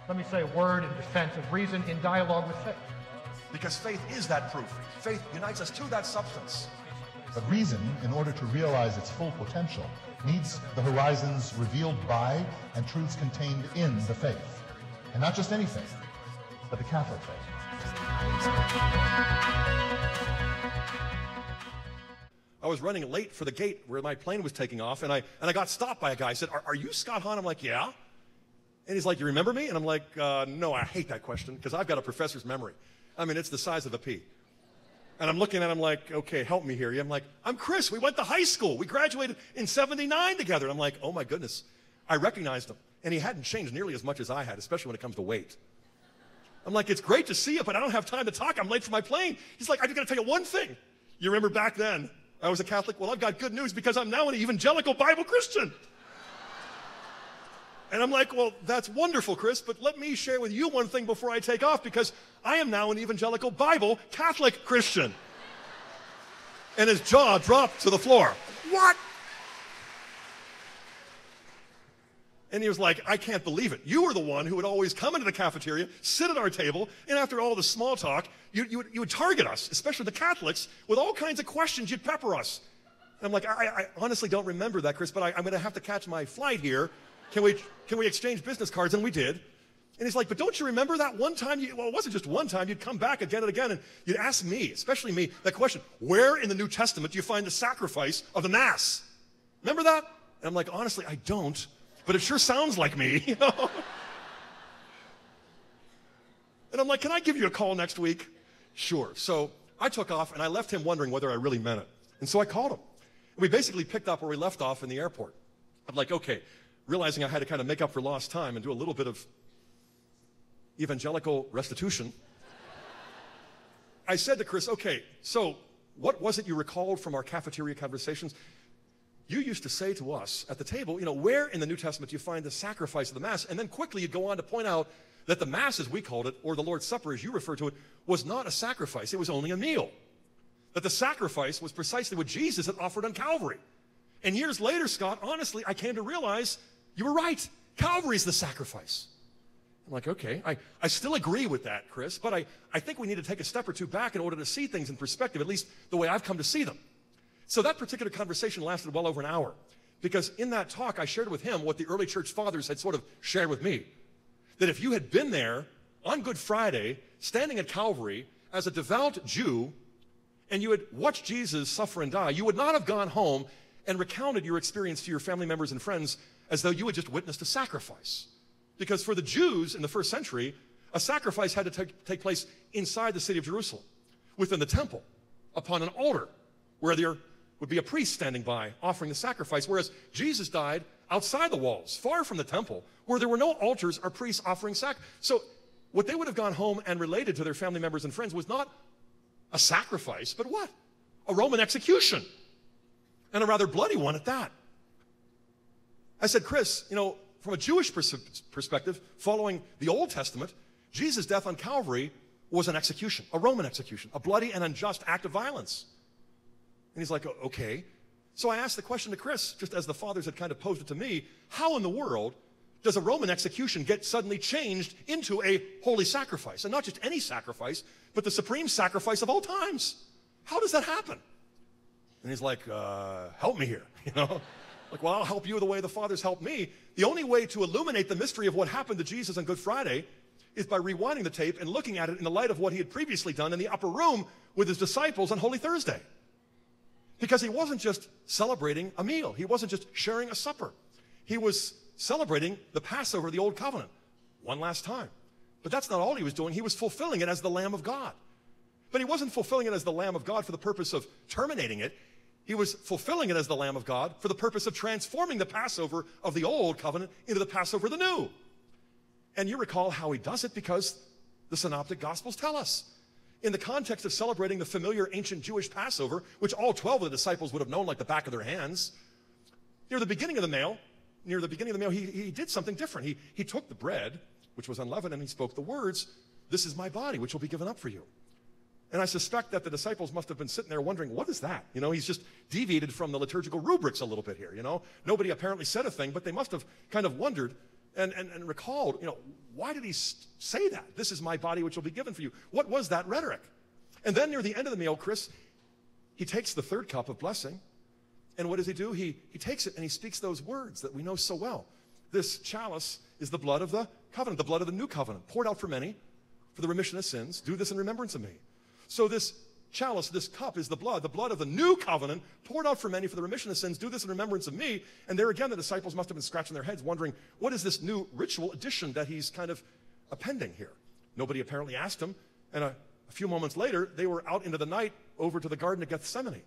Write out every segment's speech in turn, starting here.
let me say, a word in defense of reason in dialogue with faith. Because faith is that proof. Faith unites us to that substance. But reason, in order to realize its full potential, needs the horizons revealed by and truths contained in the faith. And not just any faith, but the Catholic faith. I was running late for the gate where my plane was taking off, and I got stopped by a guy. He said, are you Scott Hahn? I'm like, yeah. And he's like, you remember me? And I'm like, no, I hate that question because I've got a professor's memory. I mean, it's the size of a pea. And I'm looking at him like, okay, help me here. I'm like, I'm Chris. We went to high school. We graduated in '79 together. And I'm like, oh my goodness. I recognized him. And he hadn't changed nearly as much as I had, especially when it comes to weight. I'm like, it's great to see you, but I don't have time to talk. I'm late for my plane. He's like, I just got to tell you one thing. You remember back then, I was a Catholic? Well, I've got good news because I'm now an evangelical Bible Christian. And I'm like, well, that's wonderful, Chris, but let me share with you one thing before I take off because I am now an evangelical Bible Catholic Christian. And his jaw dropped to the floor. What? And he was like, I can't believe it. You were the one who would always come into the cafeteria, sit at our table, and after all the small talk, you would target us, especially the Catholics, with all kinds of questions. You'd pepper us. And I'm like, I honestly don't remember that, Chris, but I'm going to have to catch my flight here. Can we exchange business cards? And we did. And he's like, but don't you remember that one time? Well, it wasn't just one time. You'd come back again and again, and you'd ask me, especially me, that question, where in the New Testament do you find the sacrifice of the Mass? Remember that? And I'm like, honestly, I don't, but it sure sounds like me, you know? And I'm like, can I give you a call next week? Sure. So I took off, and I left him wondering whether I really meant it. And so I called him. We basically picked up where we left off in the airport. I'm like, okay, realizing I had to kind of make up for lost time and do a little bit of evangelical restitution. I said to Chris, okay, so what was it you recalled from our cafeteria conversations? You used to say to us at the table, you know, where in the New Testament do you find the sacrifice of the Mass? And then quickly you'd go on to point out that the Mass, as we called it, or the Lord's Supper, as you refer to it, was not a sacrifice. It was only a meal. That the sacrifice was precisely what Jesus had offered on Calvary. And years later, Scott, honestly, I came to realize you were right. Calvary's the sacrifice. I'm like, okay, I still agree with that, Chris, but I think we need to take a step or two back in order to see things in perspective, at least the way I've come to see them. So that particular conversation lasted well over an hour, because in that talk, I shared with him what the early church fathers had sort of shared with me, that if you had been there on Good Friday, standing at Calvary as a devout Jew, and you had watched Jesus suffer and die, you would not have gone home and recounted your experience to your family members and friends as though you had just witnessed a sacrifice. Because for the Jews in the first century, a sacrifice had to take place inside the city of Jerusalem, within the temple, upon an altar, where there would be a priest standing by offering the sacrifice, whereas Jesus died outside the walls, far from the temple, where there were no altars or priests offering sacrifice. So what they would have gone home and related to their family members and friends was not a sacrifice, but what? A Roman execution, and a rather bloody one at that. I said, Chris, you know, from a Jewish perspective, following the Old Testament, Jesus' death on Calvary was an execution, a Roman execution, a bloody and unjust act of violence. And he's like, okay. So I asked the question to Chris, just as the fathers had kind of posed it to me, how in the world does a Roman execution get suddenly changed into a holy sacrifice? And not just any sacrifice, but the supreme sacrifice of all times. How does that happen? And he's like, help me here, you know? Like, well, I'll help you the way the fathers helped me. The only way to illuminate the mystery of what happened to Jesus on Good Friday is by rewinding the tape and looking at it in the light of what he had previously done in the upper room with his disciples on Holy Thursday. Because he wasn't just celebrating a meal. He wasn't just sharing a supper. He was celebrating the Passover of the Old Covenant one last time. But that's not all he was doing. He was fulfilling it as the Lamb of God. But he wasn't fulfilling it as the Lamb of God for the purpose of terminating it. He was fulfilling it as the Lamb of God for the purpose of transforming the Passover of the Old Covenant into the Passover of the New. And you recall how he does it because the Synoptic Gospels tell us. In the context of celebrating the familiar ancient Jewish Passover, which all 12 of the disciples would have known like the back of their hands, near the beginning of the meal, he did something different. He took the bread, which was unleavened, and he spoke the words, "This is my body, which will be given up for you." And I suspect that the disciples must have been sitting there wondering, what is that? You know, he's just deviated from the liturgical rubrics a little bit here, you know. Nobody apparently said a thing, but they must have kind of wondered and recalled, why did he say that? This is my body which will be given for you. What was that rhetoric? And then near the end of the meal, Chris, he takes the third cup of blessing, and what does he do? He takes it and he speaks those words that we know so well. This chalice is the blood of the covenant, the blood of the new covenant, poured out for many for the remission of sins. Do this in remembrance of me. So this chalice, this cup is the blood of the new covenant, poured out for many for the remission of sins. Do this in remembrance of me. And there again, the disciples must have been scratching their heads, wondering, what is this new ritual addition that he's kind of appending here? Nobody apparently asked him. And a few moments later, they were out into the night over to the Garden of Gethsemane.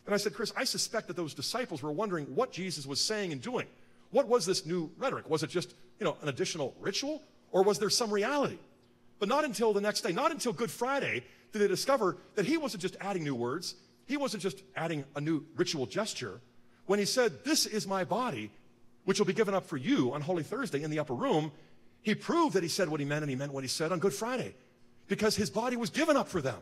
And I said, Chris, I suspect that those disciples were wondering what Jesus was saying and doing. What was this new rhetoric? Was it just, an additional ritual? Or was there some reality? But not until the next day, not until Good Friday, did they discover that he wasn't just adding new words. He wasn't just adding a new ritual gesture. When he said, this is my body, which will be given up for you on Holy Thursday in the upper room, he proved that he said what he meant, and he meant what he said on Good Friday, because his body was given up for them.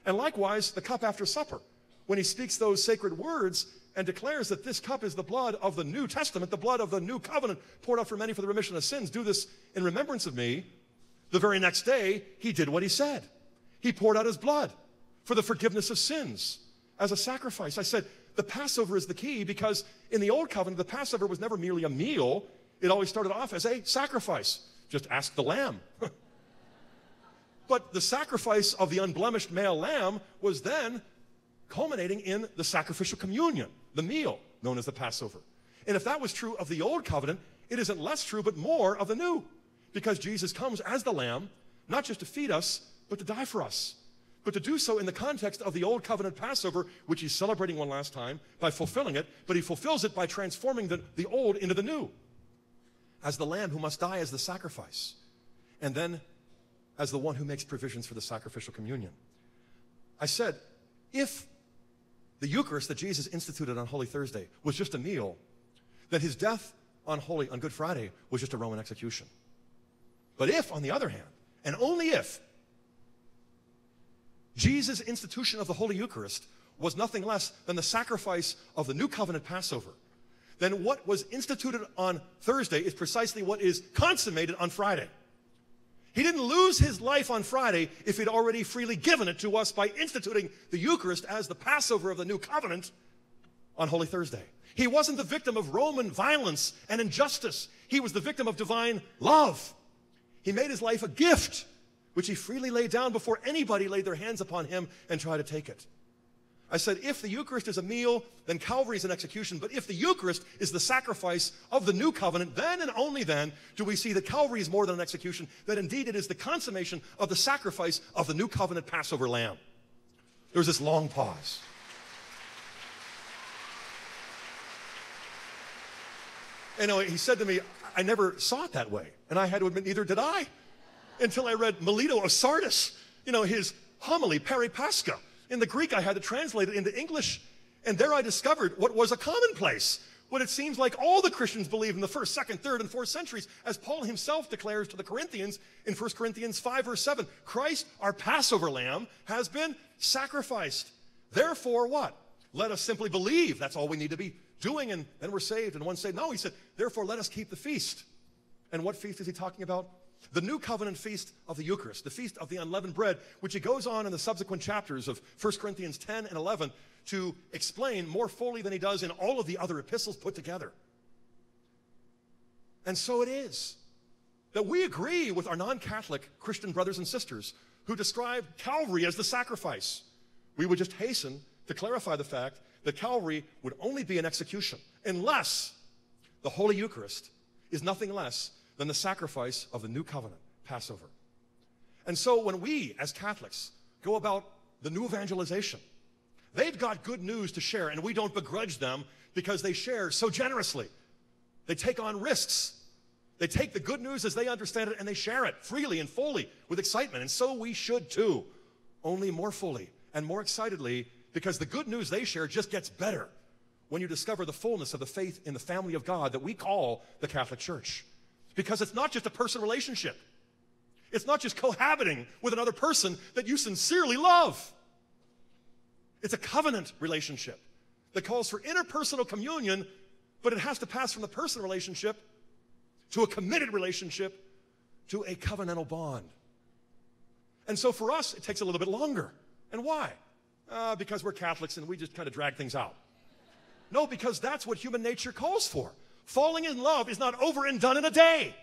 And likewise, the cup after supper, when he speaks those sacred words and declares that this cup is the blood of the New Testament, the blood of the new covenant, poured out for many for the remission of sins. Do this in remembrance of me. The very next day, he did what he said. He poured out his blood for the forgiveness of sins as a sacrifice. I said, the Passover is the key, because in the Old Covenant, the Passover was never merely a meal. It always started off as a sacrifice. Just ask the lamb. But the sacrifice of the unblemished male lamb was then culminating in the sacrificial communion, the meal known as the Passover. And if that was true of the Old Covenant, it isn't less true, but more of the New. Because Jesus comes as the lamb, not just to feed us, but to die for us. But to do so in the context of the Old Covenant Passover, which he's celebrating one last time by fulfilling it, but he fulfills it by transforming the old into the new. As the lamb who must die as the sacrifice. And then as the one who makes provisions for the sacrificial communion. I said, if the Eucharist that Jesus instituted on Holy Thursday was just a meal, then his death on Good Friday was just a Roman execution. But if, on the other hand, and only if, Jesus' institution of the Holy Eucharist was nothing less than the sacrifice of the New Covenant Passover, then what was instituted on Thursday is precisely what is consummated on Friday. He didn't lose his life on Friday if he'd already freely given it to us by instituting the Eucharist as the Passover of the New Covenant on Holy Thursday. He wasn't the victim of Roman violence and injustice. He was the victim of divine love. He made his life a gift, which he freely laid down before anybody laid their hands upon him and tried to take it. I said, if the Eucharist is a meal, then Calvary is an execution. But if the Eucharist is the sacrifice of the new covenant, then and only then do we see that Calvary is more than an execution, that indeed it is the consummation of the sacrifice of the new covenant Passover lamb. There was this long pause. And he said to me, I never saw it that way. And I had to admit, neither did I, until I read Melito of Sardis, his homily, Peri Pascha. In the Greek, I had to translate it into English. And there I discovered what was a commonplace, what it seems like all the Christians believed in the 1st, 2nd, 3rd, and 4th centuries, as Paul himself declares to the Corinthians in 1 Corinthians 5, verse 7. Christ, our Passover lamb, has been sacrificed. Therefore, what? Let us simply believe. That's all we need to be doing, and then we're saved. And one said, no, he said, therefore, let us keep the feast. And what feast is he talking about? The New Covenant feast of the Eucharist, the feast of the unleavened bread, which he goes on in the subsequent chapters of 1 Corinthians 10 and 11 to explain more fully than he does in all of the other epistles put together. And so it is that we agree with our non-Catholic Christian brothers and sisters who describe Calvary as the sacrifice. We would just hasten to clarify the fact that Calvary would only be an execution unless the Holy Eucharist is nothing less than the sacrifice of the New Covenant Passover. And so when we, as Catholics, go about the new evangelization, they've got good news to share, and we don't begrudge them because they share so generously. They take on risks. They take the good news as they understand it, and they share it freely and fully with excitement. And so we should too, only more fully and more excitedly, because the good news they share just gets better when you discover the fullness of the faith in the family of God that we call the Catholic Church. Because it's not just a personal relationship. It's not just cohabiting with another person that you sincerely love. It's a covenant relationship that calls for interpersonal communion, but it has to pass from the personal relationship to a committed relationship, to a covenantal bond. And so for us, it takes a little bit longer. And why? Because we're Catholics and we just kind of drag things out. No, because that's what human nature calls for. Falling in love is not over and done in a day.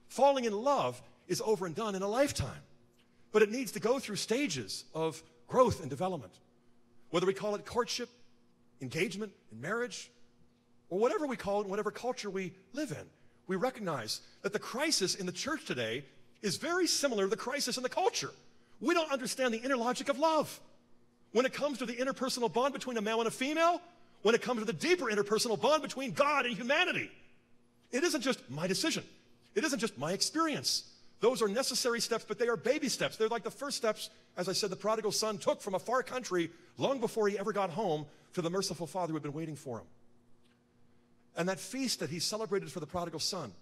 Falling in love is over and done in a lifetime. But it needs to go through stages of growth and development. Whether we call it courtship, engagement, and marriage, or whatever we call it, whatever culture we live in, we recognize that the crisis in the church today is very similar to the crisis in the culture. We don't understand the inner logic of love. When it comes to the interpersonal bond between a male and a female, when it comes to the deeper interpersonal bond between God and humanity, it isn't just my decision. It isn't just my experience. Those are necessary steps, but they are baby steps. They're like the first steps, as I said, the prodigal son took from a far country long before he ever got home to the merciful father who had been waiting for him. And that feast that he celebrated for the prodigal son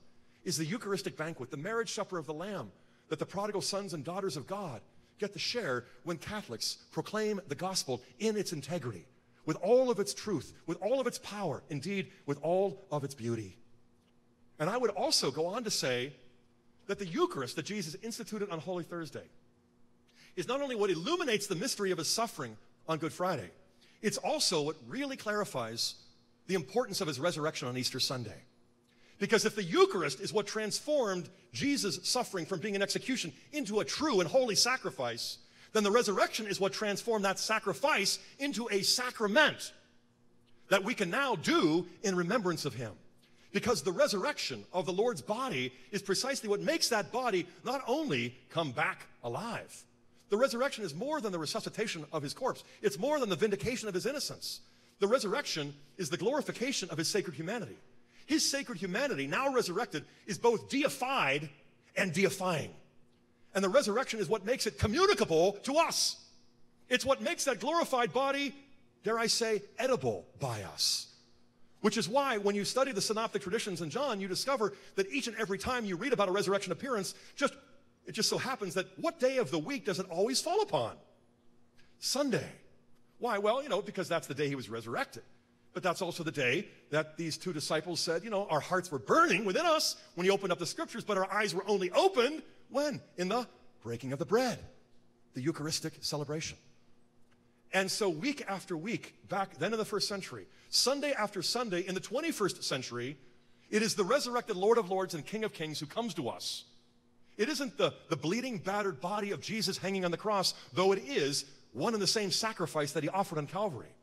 is the Eucharistic banquet, the marriage supper of the Lamb that the prodigal sons and daughters of God get to share when Catholics proclaim the gospel in its integrity, with all of its truth, with all of its power, indeed, with all of its beauty. And I would also go on to say that the Eucharist that Jesus instituted on Holy Thursday is not only what illuminates the mystery of his suffering on Good Friday, it's also what really clarifies the importance of his resurrection on Easter Sunday. Because if the Eucharist is what transformed Jesus' suffering from being an execution into a true and holy sacrifice, then the resurrection is what transformed that sacrifice into a sacrament that we can now do in remembrance of him. Because the resurrection of the Lord's body is precisely what makes that body not only come back alive. The resurrection is more than the resuscitation of his corpse. It's more than the vindication of his innocence. The resurrection is the glorification of his sacred humanity. His sacred humanity, now resurrected, is both deified and deifying. And the resurrection is what makes it communicable to us. It's what makes that glorified body, dare I say, edible by us. Which is why when you study the synoptic traditions in John, you discover that each and every time you read about a resurrection appearance, it just so happens that what day of the week does it always fall upon? Sunday. Why? Well, because that's the day he was resurrected. But that's also the day that these two disciples said, our hearts were burning within us when he opened up the scriptures, but our eyes were only opened when? In the breaking of the bread, the Eucharistic celebration. And so week after week, back then in the first century, Sunday after Sunday in the 21st century, it is the resurrected Lord of Lords and King of Kings who comes to us. It isn't the bleeding, battered body of Jesus hanging on the cross, though it is one and the same sacrifice that he offered on Calvary.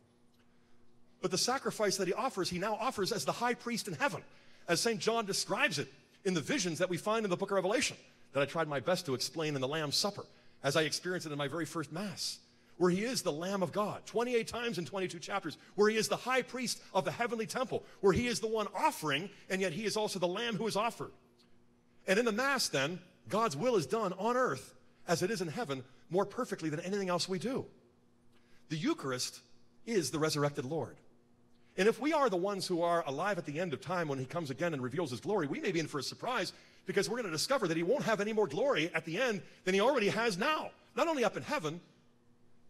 But the sacrifice that he now offers as the high priest in heaven, as St. John describes it in the visions that we find in the book of Revelation, that I tried my best to explain in the Lamb's Supper, as I experienced it in my very first Mass, where he is the Lamb of God, 28 times in 22 chapters, where he is the high priest of the heavenly temple, where he is the one offering, and yet he is also the Lamb who is offered. And in the Mass, then, God's will is done on earth as it is in heaven more perfectly than anything else we do. The Eucharist is the resurrected Lord. And if we are the ones who are alive at the end of time when he comes again and reveals his glory, we may be in for a surprise because we're going to discover that he won't have any more glory at the end than he already has now. Not only up in heaven,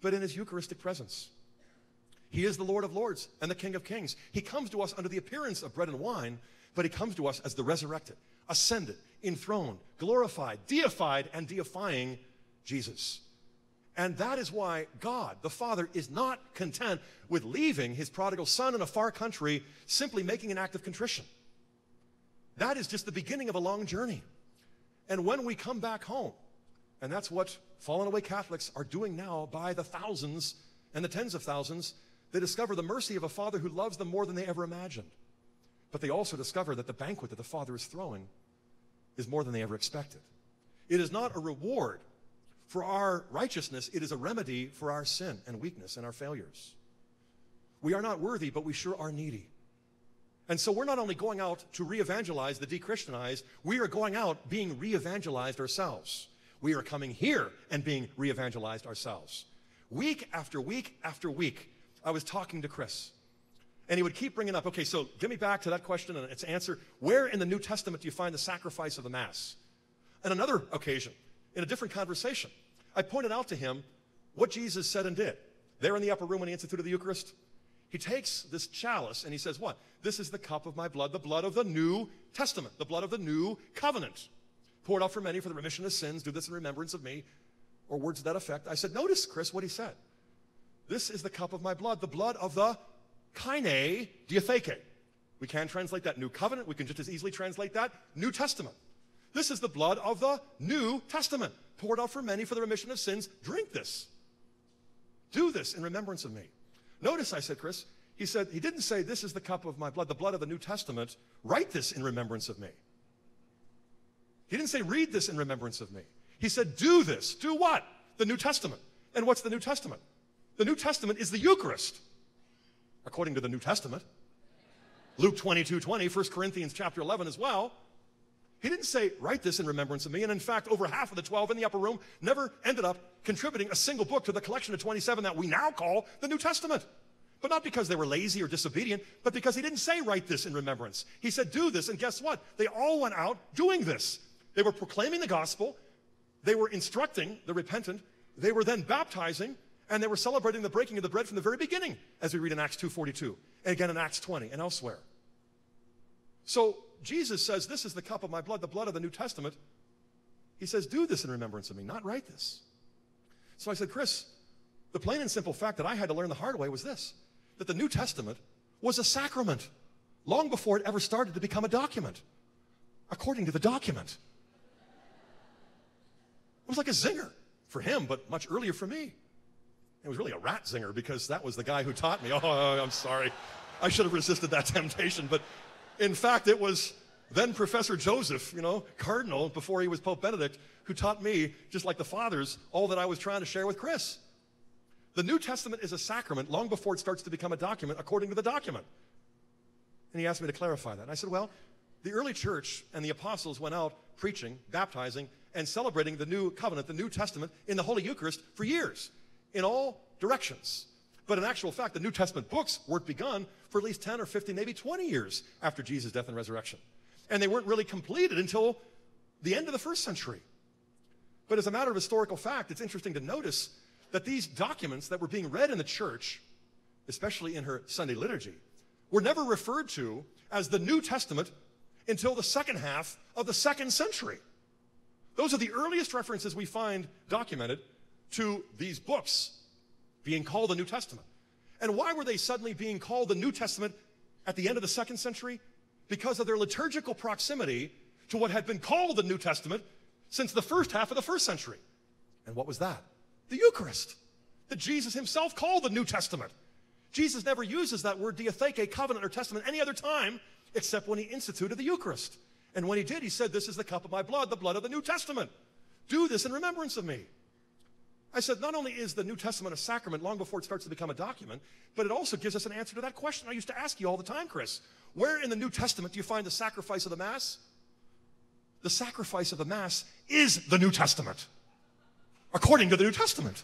but in his Eucharistic presence. He is the Lord of Lords and the King of Kings. He comes to us under the appearance of bread and wine, but he comes to us as the resurrected, ascended, enthroned, glorified, deified, and deifying Jesus. And that is why God, the Father, is not content with leaving his prodigal son in a far country, simply making an act of contrition. That is just the beginning of a long journey. And when we come back home, and that's what fallen away Catholics are doing now by the thousands and the tens of thousands, they discover the mercy of a Father who loves them more than they ever imagined. But they also discover that the banquet that the Father is throwing is more than they ever expected. It is not a reward for our righteousness, it is a remedy for our sin and weakness and our failures. We are not worthy, but we sure are needy. And so we're not only going out to re-evangelize the de-Christianized, we are going out being re-evangelized ourselves. We are coming here and being re-evangelized ourselves. Week after week after week, I was talking to Chris, and he would keep bringing up, okay, so get me back to that question and its answer. Where in the New Testament do you find the sacrifice of the Mass? On another occasion, in a different conversation, I pointed out to him what Jesus said and did. There in the upper room when he instituted the Eucharist, He takes this chalice and he says, what? This is the cup of my blood, the blood of the New Testament, the blood of the New Covenant, poured out for many for the remission of sins. Do this in remembrance of me, or words to that effect. I said, notice, Chris, what he said. This is the cup of my blood, the blood of the kaine diatheke. We can translate that New Covenant. We can just as easily translate that New Testament. This is the blood of the New Testament, poured out for many for the remission of sins. Drink this. Do this in remembrance of me. Notice, I said, Chris, he said, he didn't say, this is the cup of my blood, the blood of the New Testament. Write this in remembrance of me. He didn't say, read this in remembrance of me. He said, do this. Do what? The New Testament. And what's the New Testament? The New Testament is the Eucharist, according to the New Testament. Luke 22:20, 1 Corinthians chapter 11 as well. He didn't say, write this in remembrance of me. And in fact, over half of the 12 in the upper room never ended up contributing a single book to the collection of 27 that we now call the New Testament. But not because they were lazy or disobedient, but because he didn't say, write this in remembrance. He said, do this. And guess what? They all went out doing this. They were proclaiming the gospel. They were instructing the repentant. They were then baptizing. And they were celebrating the breaking of the bread from the very beginning, as we read in Acts 2:42, and again in Acts 20 and elsewhere. So Jesus says, this is the cup of my blood, the blood of the New Testament. He says, do this in remembrance of me, not write this. So I said, Chris, the plain and simple fact that I had to learn the hard way was this, that the New Testament was a sacrament long before it ever started to become a document, according to the document. It was like a zinger for him, but much earlier for me. It was really a rat zinger because that was the guy who taught me. Oh, I'm sorry. I should have resisted that temptation. But in fact, it was then Professor Joseph, Cardinal, before he was Pope Benedict, who taught me, just like the fathers, all that I was trying to share with Chris. The New Testament is a sacrament long before it starts to become a document, according to the document. And he asked me to clarify that. And I said, well, the early church and the apostles went out preaching, baptizing, and celebrating the New Covenant, the New Testament, in the Holy Eucharist for years, in all directions. But in actual fact, the New Testament books weren't begun for at least 10 or 15, maybe 20 years after Jesus' death and resurrection. And they weren't really completed until the end of the first century. But as a matter of historical fact, it's interesting to notice that these documents that were being read in the church, especially in her Sunday liturgy, were never referred to as the New Testament until the second half of the second century. Those are the earliest references we find documented to these books being called the New Testament. And why were they suddenly being called the New Testament at the end of the second century? Because of their liturgical proximity to what had been called the New Testament since the first half of the first century. And what was that? The Eucharist, that Jesus himself called the New Testament. Jesus never uses that word diatheke, covenant or testament, any other time except when he instituted the Eucharist. And when he did, he said, this is the cup of my blood, the blood of the New Testament. Do this in remembrance of me. I said, not only is the New Testament a sacrament long before it starts to become a document, but it also gives us an answer to that question I used to ask you all the time, Chris. Where in the New Testament do you find the sacrifice of the Mass? The sacrifice of the Mass is the New Testament, according to the New Testament.